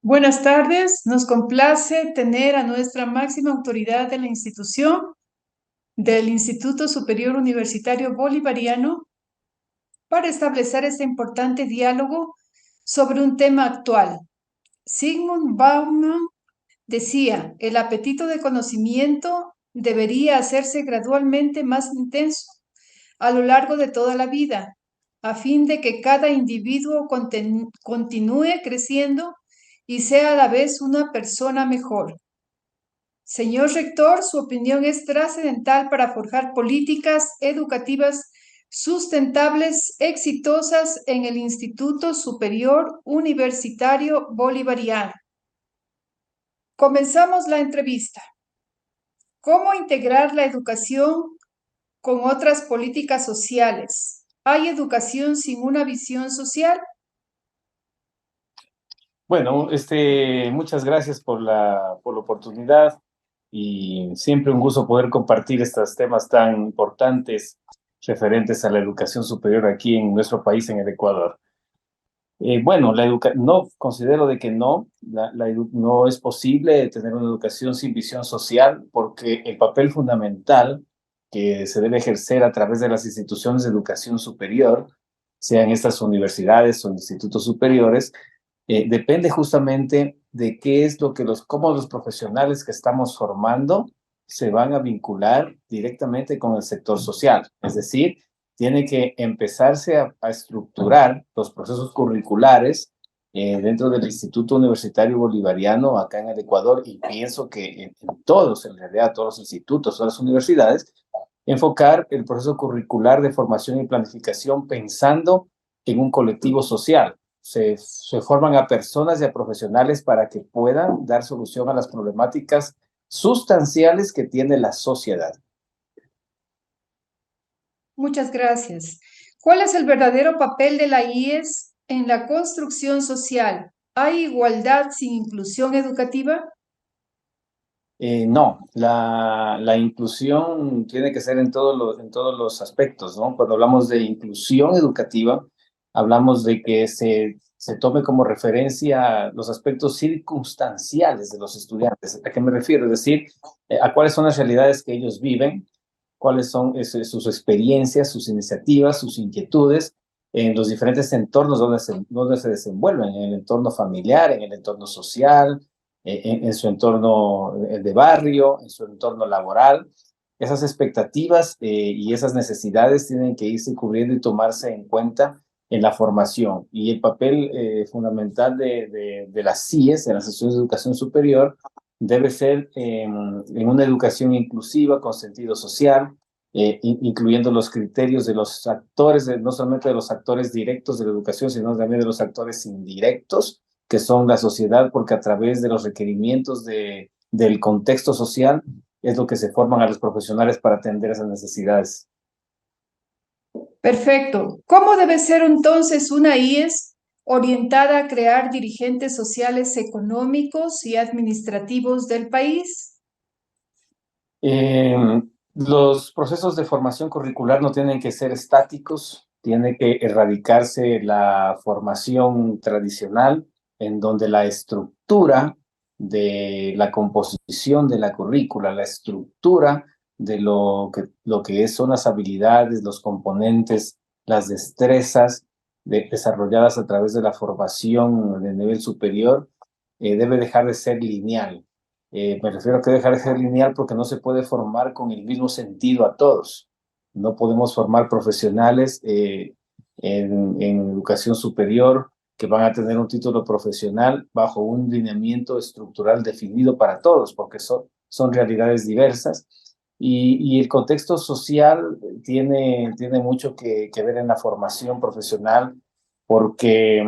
Buenas tardes, nos complace tener a nuestra máxima autoridad de la institución, del Instituto Superior Universitario Bolivariano, para establecer este importante diálogo sobre un tema actual. Sigmund Bauman decía, el apetito de conocimiento debería hacerse gradualmente más intenso a lo largo de toda la vida, a fin de que cada individuo continúe creciendo y sea a la vez una persona mejor. Señor rector, su opinión es trascendental para forjar políticas educativas sustentables, exitosas en el Instituto Superior Universitario Bolivariano. Comenzamos la entrevista. ¿Cómo integrar la educación con otras políticas sociales? ¿Hay educación sin una visión social? Bueno, muchas gracias por la oportunidad y siempre un gusto poder compartir estos temas tan importantes referentes a la educación superior aquí en nuestro país, en el Ecuador. Bueno, no considero de que no es posible tener una educación sin visión social, porque el papel fundamental que se debe ejercer a través de las instituciones de educación superior, sean estas universidades o institutos superiores, depende justamente de qué es lo que cómo los profesionales que estamos formando se van a vincular directamente con el sector social. Es decir, tiene que empezarse a estructurar los procesos curriculares dentro del Instituto Universitario Bolivariano acá en el Ecuador, y pienso que en realidad todos los institutos, todas las universidades, enfocar el proceso curricular de formación y planificación pensando en un colectivo social. Se forman a personas y a profesionales para que puedan dar solución a las problemáticas sustanciales que tiene la sociedad. Muchas gracias. ¿Cuál es el verdadero papel de la IES en la construcción social? ¿Hay igualdad sin inclusión educativa? No, la inclusión tiene que ser en en todos los aspectos, ¿no? Cuando hablamos de inclusión educativa, hablamos de que se tome como referencia los aspectos circunstanciales de los estudiantes. ¿A qué me refiero? Es decir, a cuáles son las realidades que ellos viven, cuáles son sus experiencias, sus iniciativas, sus inquietudes en los diferentes entornos donde se desenvuelven, en el entorno familiar, en el entorno social, en su entorno de barrio, en su entorno laboral. Esas expectativas y esas necesidades tienen que irse cubriendo y tomarse en cuenta en la formación. Y el papel fundamental de las CIES, de las instituciones de educación superior, debe ser en una educación inclusiva, con sentido social, incluyendo los criterios de los actores, no solamente de los actores directos de la educación, sino también de los actores indirectos, que son la sociedad, porque a través de los requerimientos del contexto social es lo que se forman a los profesionales para atender esas necesidades. Perfecto. ¿Cómo debe ser entonces una IES orientada a crear dirigentes sociales, económicos y administrativos del país? Eh, los procesos de formación curricular no tienen que ser estáticos, tiene que erradicarse la formación tradicional, en donde la estructura de la composición de la currícula, la estructura de lo que son las habilidades, los componentes, las destrezas desarrolladas a través de la formación de nivel superior, debe dejar de ser lineal. Me refiero a que dejar de ser lineal porque no se puede formar con el mismo sentido a todos. No podemos formar profesionales en educación superior que van a tener un título profesional bajo un lineamiento estructural definido para todos, porque son realidades diversas. Y el contexto social tiene mucho que ver en la formación profesional, porque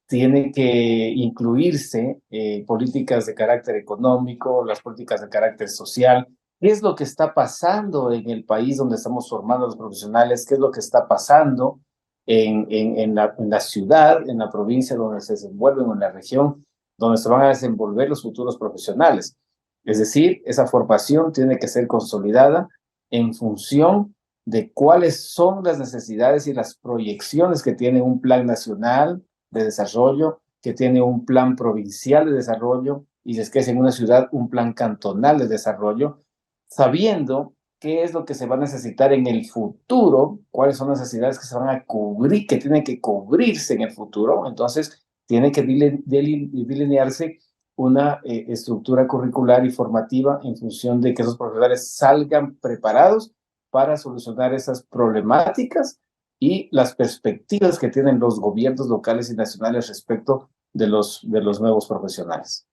tiene que incluirse políticas de carácter económico, las políticas de carácter social. ¿Qué es lo que está pasando en el país donde estamos formando a los profesionales? ¿Qué es lo que está pasando en la ciudad, en la provincia donde se desenvuelven, o en la región donde se van a desenvolver los futuros profesionales? Es decir, esa formación tiene que ser consolidada en función de cuáles son las necesidades y las proyecciones que tiene un plan nacional de desarrollo que tiene un plan provincial de desarrollo y si es que es en una ciudad, un plan cantonal de desarrollo, sabiendo qué es lo que se va a necesitar en el futuro, cuáles son las necesidades que se van a cubrir, que tienen que cubrirse en el futuro. Entonces, tiene que delinearse una estructura curricular y formativa en función de que esos profesores salgan preparados para solucionar esas problemáticas y las perspectivas que tienen los gobiernos locales y nacionales respecto de los nuevos profesionales.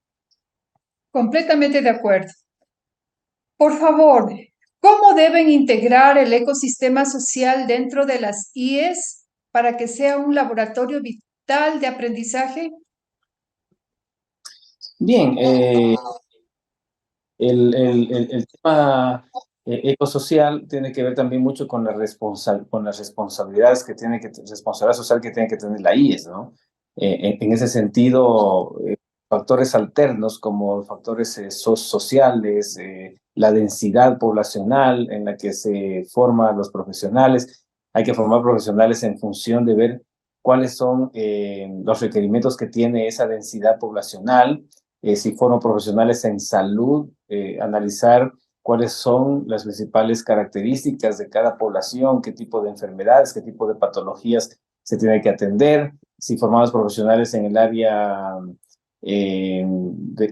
Completamente de acuerdo. Por favor, ¿cómo deben integrar el ecosistema social dentro de las IES para que sea un laboratorio vital de aprendizaje? Bien, el tema ecosocial tiene que ver también mucho con, con las responsabilidades que tiene que, responsabilidad social que tiene que tener la IES, ¿no? En ese sentido, factores alternos como factores sociales, la densidad poblacional en la que se forman los profesionales, hay que formar profesionales en función de ver cuáles son los requerimientos que tiene esa densidad poblacional, si fueron profesionales en salud, analizar cuáles son las principales características de cada población, qué tipo de enfermedades, qué tipo de patologías se tiene que atender, si formamos profesionales en el área,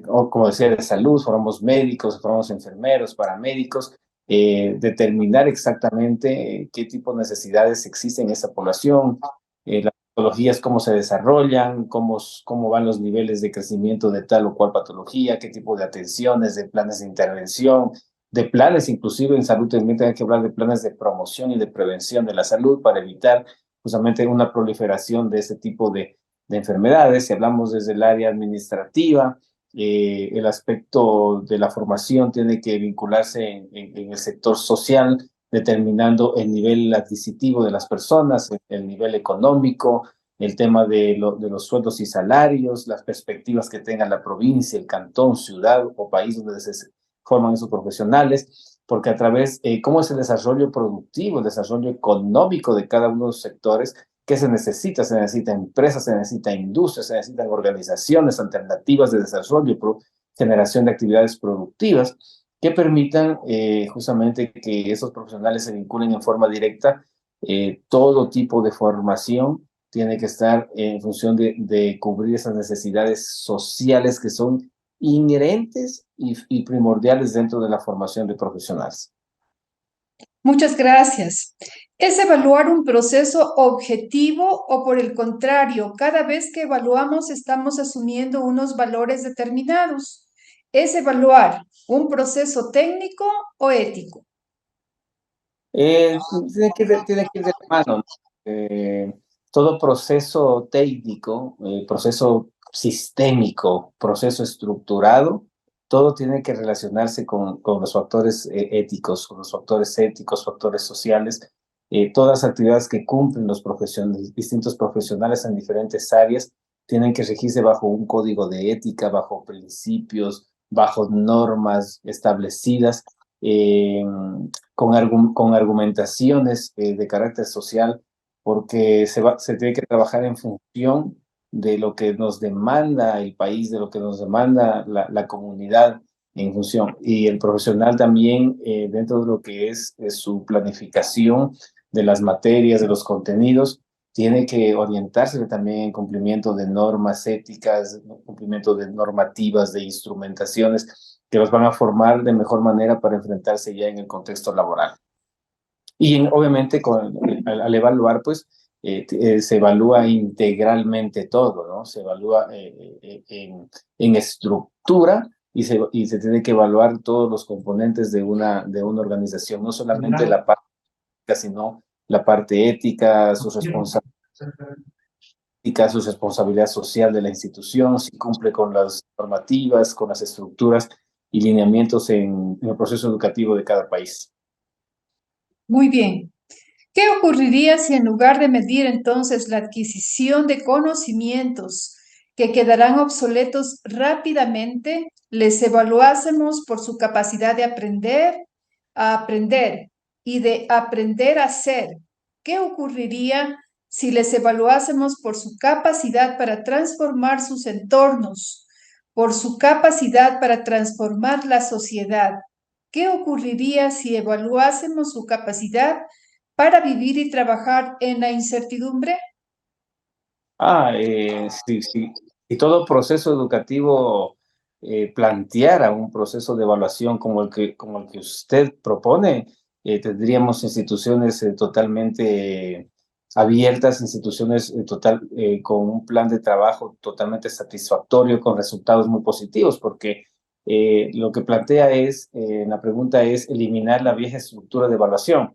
como decía, de salud, formamos médicos, formamos enfermeros, paramédicos, determinar exactamente qué tipo de necesidades existen en esa población, las patologías, cómo se desarrollan, cómo van los niveles de crecimiento de tal o cual patología, qué tipo de atenciones, de planes de intervención, de planes, inclusive en salud también hay que hablar de planes de promoción y de prevención de la salud para evitar justamente una proliferación de ese tipo de enfermedades. Si hablamos desde el área administrativa, el aspecto de la formación tiene que vincularse en el sector social, determinando el nivel adquisitivo de las personas, el nivel económico, el tema de los sueldos y salarios, las perspectivas que tenga la provincia, el cantón, ciudad o país donde se forman esos profesionales, porque a través, cómo es el desarrollo productivo, el desarrollo económico de cada uno de los sectores, ¿qué se necesita? Se necesita empresas, se necesita industria, se necesitan organizaciones alternativas de desarrollo, generación de actividades productivas que permitan justamente que esos profesionales se vinculen en forma directa. Todo tipo de formación tiene que estar en función de cubrir esas necesidades sociales que son inherentes y primordiales dentro de la formación de profesionales. Muchas gracias. ¿Es evaluar un proceso objetivo o por el contrario, cada vez que evaluamos estamos asumiendo unos valores determinados? ¿Es evaluar un proceso técnico o ético? Tiene que ir de la mano, ¿no? Todo proceso técnico, proceso sistémico, proceso estructurado, todo tiene que relacionarse con los factores éticos, con los factores éticos, factores sociales, todas las actividades que cumplen los distintos profesionales en diferentes áreas tienen que regirse bajo un código de ética, bajo principios, bajo normas establecidas. Eh, con argumentaciones de carácter social, porque se tiene que trabajar en función de lo que nos demanda el país, de lo que nos demanda la comunidad en función. Y el profesional también, dentro de lo que es su planificación de las materias, de los contenidos, tiene que orientarse también en cumplimiento de normas éticas, cumplimiento de normativas, de instrumentaciones que los van a formar de mejor manera para enfrentarse ya en el contexto laboral. Y obviamente al evaluar, pues, se evalúa integralmente todo, ¿no? Se evalúa en estructura y se tiene que evaluar todos los componentes de una organización, no solamente la parte, sino la parte ética, su responsabilidad social de la institución, si cumple con las normativas, con las estructuras y lineamientos en el proceso educativo de cada país. Muy bien. ¿Qué ocurriría si en lugar de medir entonces la adquisición de conocimientos que quedarán obsoletos rápidamente, les evaluásemos por su capacidad de aprender a aprender y de aprender a ser? ¿Qué ocurriría si les evaluásemos por su capacidad para transformar sus entornos, por su capacidad para transformar la sociedad? ¿Qué ocurriría si evaluásemos su capacidad para vivir y trabajar en la incertidumbre? Sí, sí. Y todo proceso educativo planteara un proceso de evaluación como el que usted propone, tendríamos instituciones totalmente abiertas, instituciones con un plan de trabajo totalmente satisfactorio, con resultados muy positivos, porque lo que plantea la pregunta es eliminar la vieja estructura de evaluación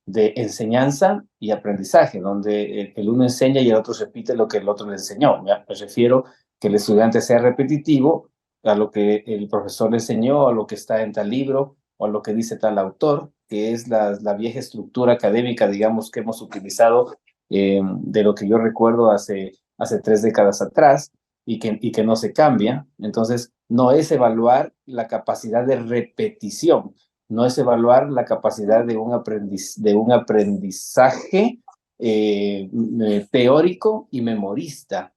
de enseñanza y aprendizaje, donde el uno enseña y el otro repite lo que el otro le enseñó. ¿Ya? Me refiero que el estudiante sea repetitivo a lo que el profesor le enseñó, a lo que está en tal libro o a lo que dice tal autor, que es la vieja estructura académica, digamos, que hemos utilizado de lo que yo recuerdo hace 3 décadas atrás y que no se cambia. Entonces, no es evaluar la capacidad de repetición, no es evaluar la capacidad de un aprendizaje teórico y memorista,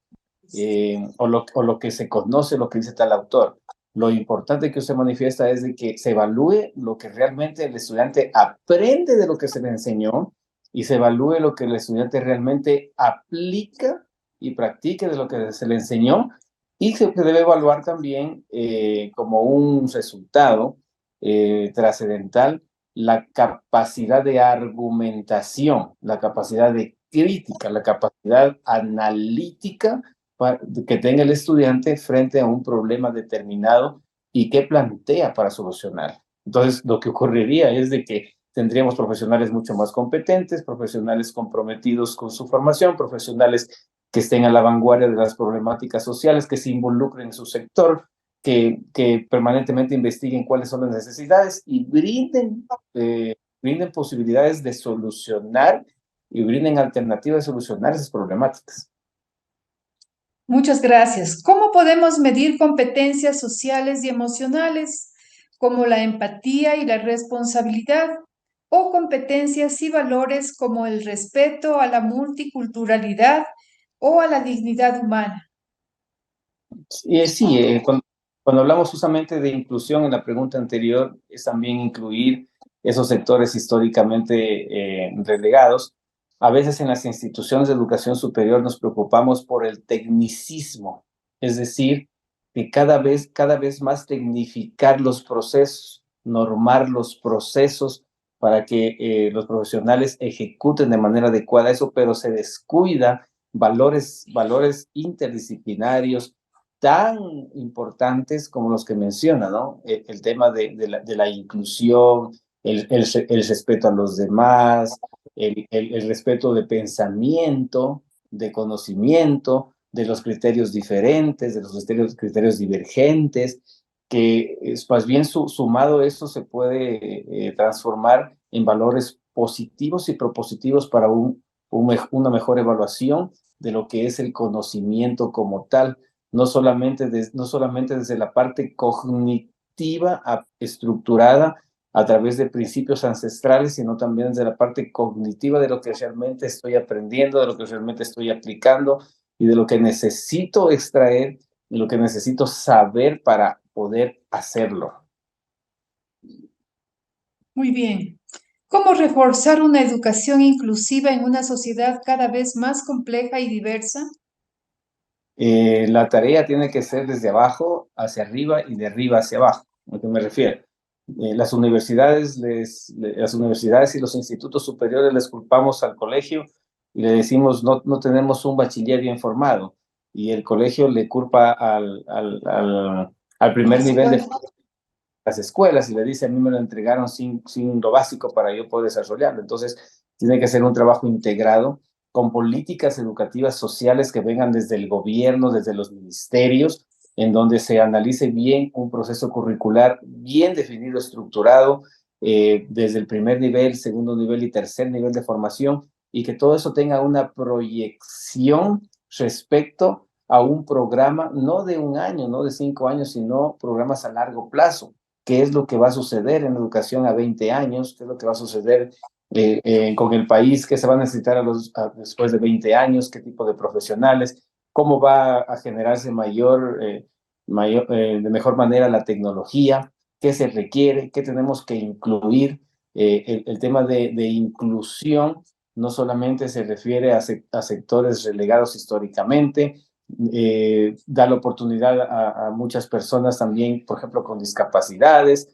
o lo que se conoce, lo que dice tal autor. Lo importante que usted manifiesta es de que se evalúe lo que realmente el estudiante aprende de lo que se le enseñó y se evalúe lo que el estudiante realmente aplica y practique de lo que se le enseñó, y se debe evaluar también como un resultado trascendental la capacidad de argumentación, la capacidad de crítica, la capacidad analítica que tenga el estudiante frente a un problema determinado y qué plantea para solucionar. Entonces, lo que ocurriría es de que tendríamos profesionales mucho más competentes, profesionales comprometidos con su formación, profesionales que estén a la vanguardia de las problemáticas sociales, que se involucren en su sector, que permanentemente investiguen cuáles son las necesidades y brinden posibilidades de solucionar y brinden alternativas de solucionar esas problemáticas. Muchas gracias. ¿Cómo podemos medir competencias sociales y emocionales como la empatía y la responsabilidad, o competencias y valores como el respeto a la multiculturalidad o a la dignidad humana? Sí, cuando hablamos justamente de inclusión en la pregunta anterior, es también incluir esos sectores históricamente relegados. A veces en las instituciones de educación superior nos preocupamos por el tecnicismo, es decir, que cada vez más tecnificar los procesos, normar los procesos para que los profesionales ejecuten de manera adecuada eso, pero se descuida valores interdisciplinarios tan importantes como los que menciona, ¿no? El tema de la inclusión, el respeto a los demás, el respeto de pensamiento, de conocimiento, de los criterios diferentes, de los criterios divergentes, que es más bien sumado eso se puede transformar en valores positivos y propositivos para una mejor evaluación de lo que es el conocimiento como tal, no solamente desde la parte cognitiva estructurada a través de principios ancestrales, sino también desde la parte cognitiva de lo que realmente estoy aprendiendo, de lo que realmente estoy aplicando y de lo que necesito extraer y lo que necesito saber para poder hacerlo. Muy bien. ¿Cómo reforzar una educación inclusiva en una sociedad cada vez más compleja y diversa? La tarea tiene que ser desde abajo hacia arriba y de arriba hacia abajo. ¿A qué me refiero? Las universidades y los institutos superiores les culpamos al colegio y le decimos no tenemos un bachiller bien formado, y el colegio le culpa al primer nivel de las escuelas y le dice a mí me lo entregaron sin lo básico para yo poder desarrollarlo. Entonces, tiene que ser un trabajo integrado con políticas educativas sociales que vengan desde el gobierno, desde los ministerios, en donde se analice bien un proceso curricular bien definido, estructurado, desde el primer nivel, segundo nivel y tercer nivel de formación, y que todo eso tenga una proyección respecto a un programa, no de un año, no de 5 años, sino programas a largo plazo. ¿Qué es lo que va a suceder en educación a 20 años? ¿Qué es lo que va a suceder con el país, qué se va a necesitar después de 20 años, qué tipo de profesionales, cómo va a generarse de mejor manera la tecnología, qué se requiere, qué tenemos que incluir. El tema de inclusión no solamente se refiere a sectores relegados históricamente, da la oportunidad a muchas personas también, por ejemplo, con discapacidades,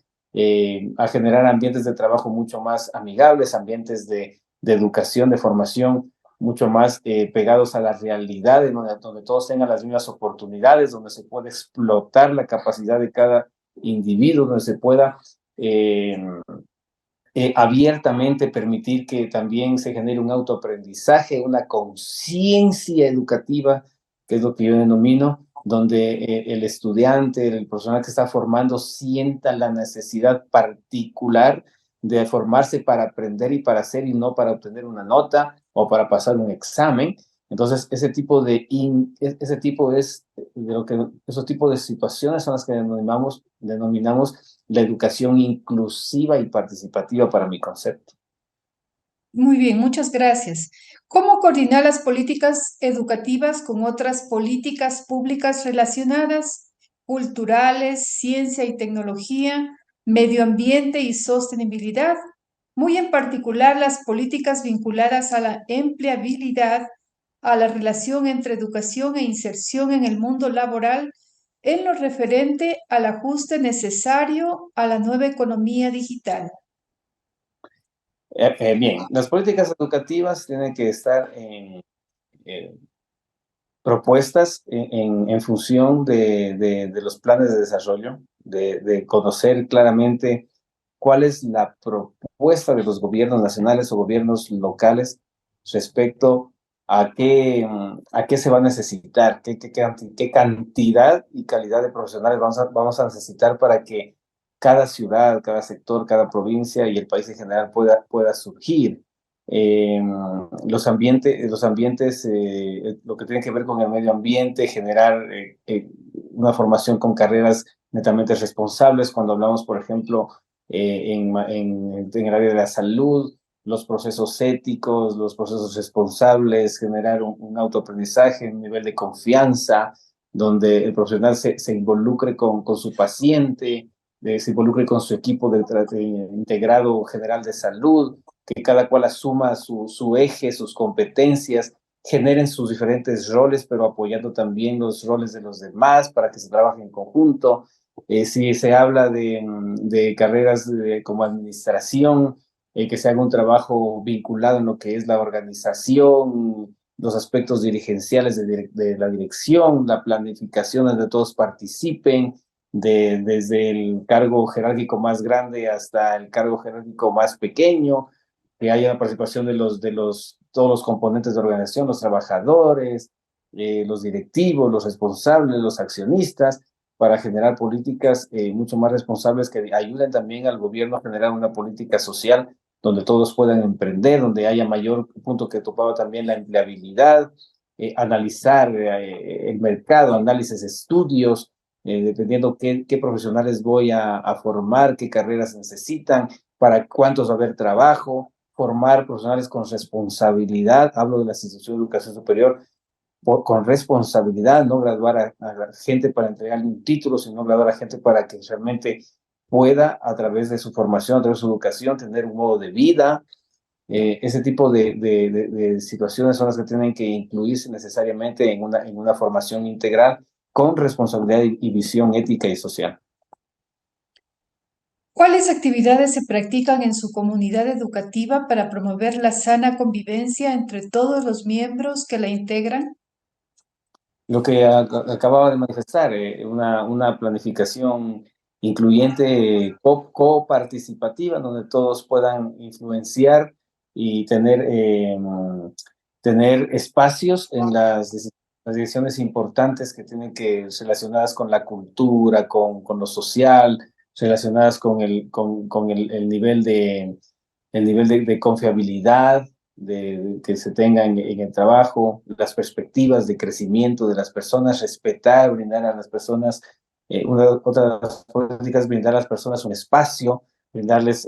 a generar ambientes de trabajo mucho más amigables, ambientes de educación, de formación, mucho más pegados a la realidad, donde todos tengan las mismas oportunidades, donde se pueda explotar la capacidad de cada individuo, donde se pueda abiertamente permitir que también se genere un autoaprendizaje, una conciencia educativa, que es lo que yo denomino, donde el estudiante, el profesional que está formando, sienta la necesidad particular de formarse para aprender y para hacer y no para obtener una nota o para pasar un examen. Entonces, ese tipo es de lo que esos tipos de situaciones son las que denominamos la educación inclusiva y participativa para mi concepto. Muy bien, muchas gracias. ¿Cómo coordinar las políticas educativas con otras políticas públicas relacionadas, culturales, ciencia y tecnología, medio ambiente y sostenibilidad? Muy en particular las políticas vinculadas a la empleabilidad, a la relación entre educación e inserción en el mundo laboral en lo referente al ajuste necesario a la nueva economía digital. Bien, las políticas educativas tienen que estar propuestas en función de los planes de desarrollo, de conocer claramente cuál es la propuesta de los gobiernos nacionales o gobiernos locales respecto a qué se va a necesitar, qué cantidad y calidad de profesionales vamos a necesitar para que cada ciudad, cada sector, cada provincia y el país en general pueda surgir. Eh, los ambientes, lo que tiene que ver con el medio ambiente, generar una formación con carreras netamente responsables. Cuando hablamos, por ejemplo, en el área de la salud, los procesos éticos, los procesos responsables, generar un autoaprendizaje, un nivel de confianza, donde el profesional se involucre con su paciente, se involucre con su equipo de integrado general de salud, que cada cual asuma su eje, sus competencias, generen sus diferentes roles, pero apoyando también los roles de los demás para que se trabaje en conjunto. Si se habla de carreras como administración, que se haga un trabajo vinculado en lo que es la organización, los aspectos dirigenciales de la dirección, la planificación donde todos participen, desde el cargo jerárquico más grande hasta el cargo jerárquico más pequeño, que haya la participación todos los componentes de organización, los trabajadores, los directivos, los responsables, los accionistas, para generar políticas mucho más responsables que ayuden también al gobierno a generar una política social donde todos puedan emprender, donde haya mayor punto que topaba también la empleabilidad, analizar el mercado, análisis, estudios, dependiendo qué profesionales voy a formar, qué carreras necesitan, para cuántos va a haber trabajo, formar profesionales con responsabilidad, hablo de las instituciones de educación superior, con responsabilidad, no graduar a la gente para entregarle un título, sino graduar a gente para que realmente pueda, a través de su formación, a través de su educación, tener un modo de vida. Ese tipo de situaciones son las que tienen que incluirse necesariamente en una formación integral con responsabilidad y visión ética y social. ¿Cuáles actividades se practican en su comunidad educativa para promover la sana convivencia entre todos los miembros que la integran? Lo que acababa de manifestar, una planificación incluyente, coparticipativa, donde todos puedan influenciar y tener espacios en las decisiones importantes que tienen que relacionadas con la cultura, con lo social, relacionadas con el nivel de confiabilidad que se tenga en el trabajo, las perspectivas de crecimiento de las personas, respetar, brindar a las personas, otra de las políticas, brindar a las personas un espacio brindarles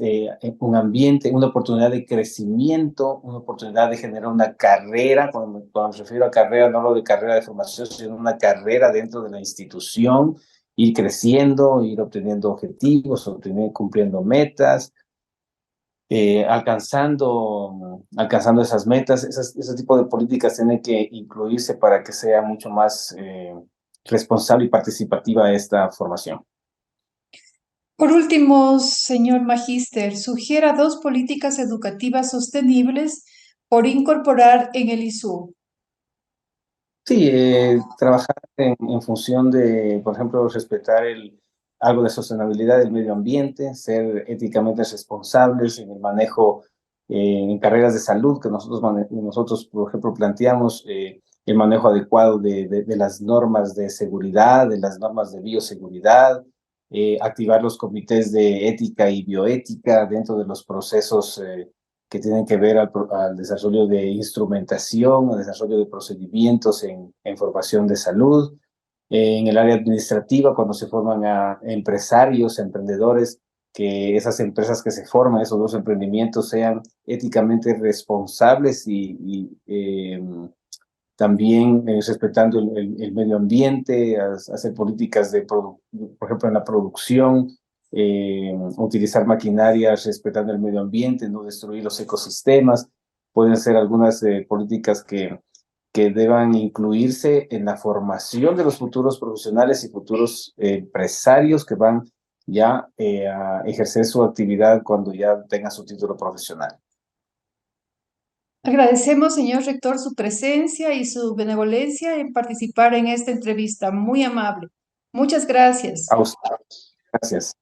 un ambiente, una oportunidad de crecimiento, una oportunidad de generar una carrera. Cuando me refiero a carrera, no hablo de carrera de formación, sino una carrera dentro de la institución, ir creciendo, ir obteniendo objetivos, cumpliendo metas, alcanzando esas metas. Ese tipo de políticas tienen que incluirse para que sea mucho más responsable y participativa esta formación. Por último, señor Magíster, sugiera dos políticas educativas sostenibles por incorporar en el ISU. Sí, trabajar en función de, por ejemplo, respetar algo de sostenibilidad del medio ambiente, ser éticamente responsables en el manejo, en carreras de salud que nosotros, por ejemplo, planteamos el manejo adecuado de las normas de seguridad, de las normas de bioseguridad, activar los comités de ética y bioética dentro de los procesos que tienen que ver al desarrollo de instrumentación, al desarrollo de procedimientos en formación de salud, en el área administrativa, cuando se forman a empresarios, emprendedores, que esas empresas que se forman, esos dos emprendimientos sean éticamente responsables y también respetando el medio ambiente, hacer políticas por ejemplo, en la producción, utilizar maquinarias respetando el medio ambiente, no destruir los ecosistemas. Pueden ser algunas políticas que deban incluirse en la formación de los futuros profesionales y futuros empresarios que van ya a ejercer su actividad cuando ya tengan su título profesional. Agradecemos, señor rector, su presencia y su benevolencia en participar en esta entrevista. Muy amable. Muchas gracias. A usted. Gracias.